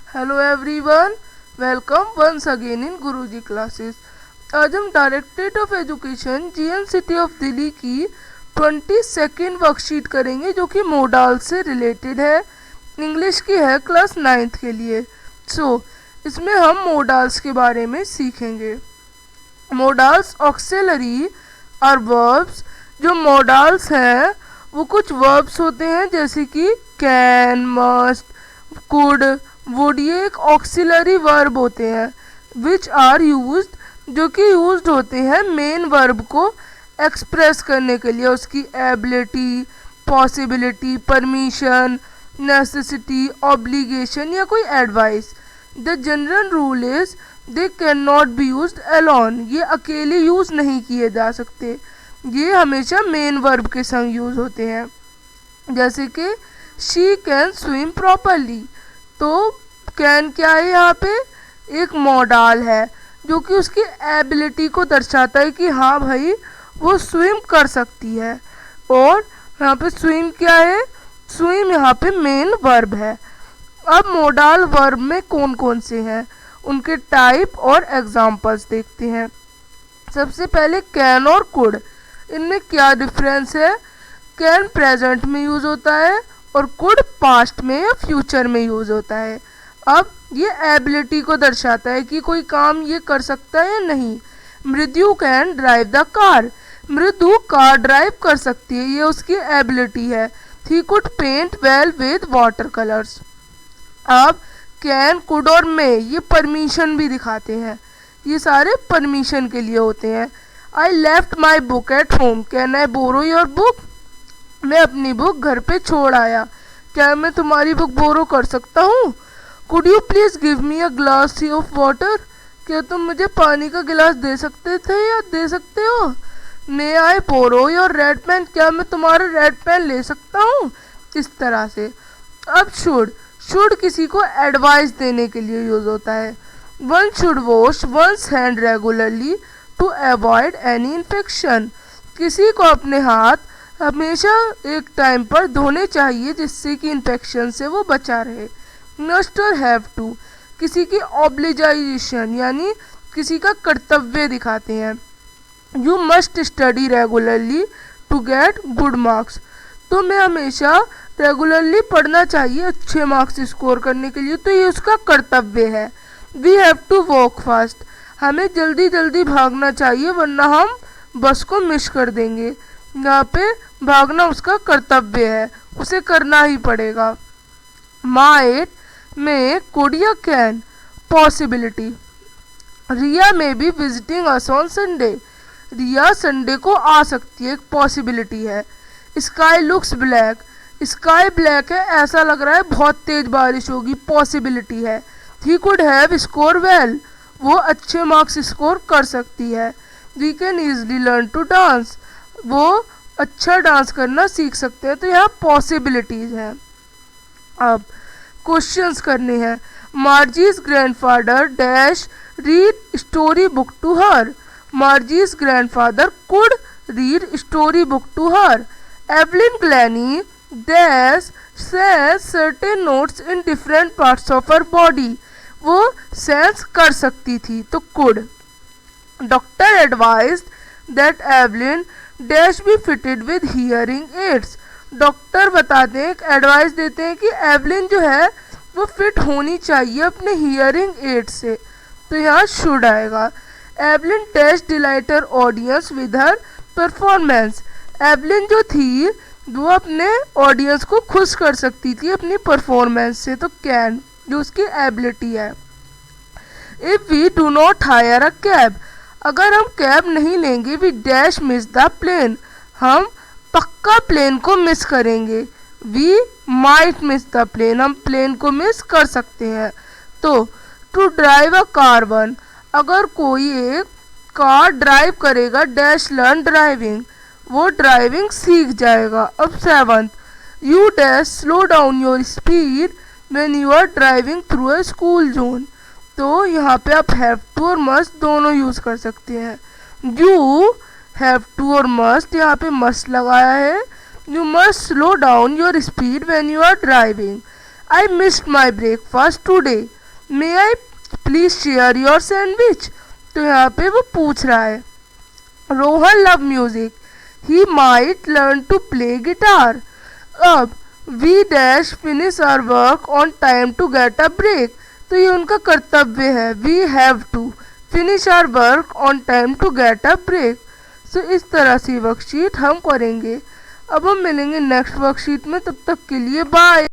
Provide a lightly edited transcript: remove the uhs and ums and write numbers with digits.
Hello everyone, welcome once again in Guruji classes. आज हम directorate of education GN city of Delhi की 22nd worksheet करेंगे जो कि मोडाल से रिलेटेड है। इंग्लिश की है क्लास 9th के लिए। इसमें हम मोडाल्स के बारे में सीखेंगे। मोडाल्स ऑक्सिलरी और वर्ब्स। जो मोडाल्स हैं वो कुछ वर्ब्स होते हैं जैसे कि कैन, मस्ट, कुड, वुड। ये एक ऑक्सिलरी वर्ब होते हैं विच आर यूज्ड, जो कि यूज्ड होते हैं मेन वर्ब को एक्सप्रेस करने के लिए, उसकी ability, possibility, permission, necessity, obligation या कोई advice. The general rule is they can not be used alone. ये अकेले यूज नहीं किए जा सकते, ये हमेशा मेन वर्ब के संग यूज होते हैं। जैसे कि शी कैन स्विम प्रॉपरली, तो कैन क्या है यहाँ पे, एक मॉडाल है जो कि उसकी एबिलिटी को दर्शाता है कि हाँ भाई वो स्विम कर सकती है। और यहाँ पे स्विम क्या है, स्विम यहाँ पे मेन वर्ब है। अब मोडाल वर्ब में कौन कौन से हैं, उनके टाइप और एग्जाम्पल्स देखते हैं। सबसे पहले कैन और कुड, इनमें क्या डिफरेंस है। कैन प्रेजेंट में यूज होता है और कुड पास्ट में या फ्यूचर में यूज होता है। अब ये एबिलिटी को दर्शाता है कि कोई काम ये कर सकता है या नहीं। Mridu can drive the car, Mridu car drive कर सकती है, ये उसकी एबिलिटी है। He could paint well with water colours. अब कैन, कुड और मे ये परमिशन भी दिखाते हैं, ये सारे परमिशन के लिए होते हैं। I left my book at home, can I borrow your book, मैं अपनी बुक घर पे छोड़ आया, क्या मैं तुम्हारी बुक बोरो कर सकता हूँ। Could you please give me a glass of water, क्या तुम मुझे पानी का गिलास दे सकते थे या दे सकते हो। मे आई बोरो योर रेड पेन, क्या मैं तुम्हारा रेड पेन ले सकता हूँ, इस तरह से। अब शुड, शुड किसी को एडवाइस देने के लिए यूज होता है। One should wash once hand regularly to avoid any infection, किसी को अपने हाथ हमेशा एक टाइम पर धोने चाहिए जिससे कि इन्फेक्शन से वो बचा रहे। मस्ट और हैव टू, किसी की ऑब्लिजाइजेशन यानी किसी का कर्तव्य दिखाते हैं। You must study regularly to get good marks, तो मैं हमेशा रेगुलरली पढ़ना चाहिए अच्छे मार्क्स स्कोर करने के लिए, तो ये उसका कर्तव्य है। We have to walk fast, हमें जल्दी जल्दी भागना चाहिए वरना हम बस को मिस कर देंगे। यहाँ पे भागना उसका कर्तव्य है, उसे करना ही पड़ेगा। माइट, में, कुड या can, possibility. Riya may be visiting us on Sunday, Riya Sunday को आ सकती है, एक पॉसिबिलिटी है। Sky looks black, sky black है, ऐसा लग रहा है बहुत तेज बारिश होगी, पॉसिबिलिटी है। He could have score well, वो अच्छे मार्क्स स्कोर कर सकती है। We can easily learn to dance, वो अच्छा डांस करना सीख सकते हैं, तो यहाँ पॉसिबिलिटीज हैं। अब क्वेश्चंस करने हैं। Margie's grandfather dash read story book to her, Margie's grandfather could read story book to her. Evelyn Glennie dash sense certain notes in different parts of her body, वो सेंस कर सकती थी, तो could. Doctor advised that Evelyn dash be fitted with hearing aids, doctor बताते हैं, advice देते हैं कि एवलिन जो है वो फिट होनी चाहिए अपने हियरिंग एड से, तो यहाँ शुड आएगा। Evelyn dash delighted audience with her performance, Evelyn जो थी वो अपने ऑडियंस को खुश कर सकती थी अपनी परफॉर्मेंस से, तो कैन जो उसकी एबिलिटी है। If we do not hire a cab, अगर हम कैब नहीं लेंगे, we dash miss the plane, हम पक्का प्लेन को मिस करेंगे। We might miss the plane, हम प्लेन को मिस कर सकते हैं। तो to drive a car one, अगर कोई एक कार ड्राइव करेगा, डैश लर्न ड्राइविंग, वो ड्राइविंग सीख जाएगा। अब 7th, you dash slow down your speed when you are driving through a school zone, तो यहाँ पे आप हैव टू और मस्ट दोनों यूज कर सकते हैं। यू हैव टू और मस्ट, यहाँ पे मस्ट लगाया है। You must slow down your speed when you are driving. I missed my breakfast today, may I please share your sandwich. तो यहाँ पे वो पूछ रहा है। Rohan love music, he might learn to play guitar. अब we dash finish our work on time to get a break. तो ये उनका कर्तव्य है, we have to finish our work on time to get a break. सो इस तरह से वर्कशीट हम करेंगे। अब हम मिलेंगे नेक्स्ट वर्कशीट में, तब तक के लिए बाय।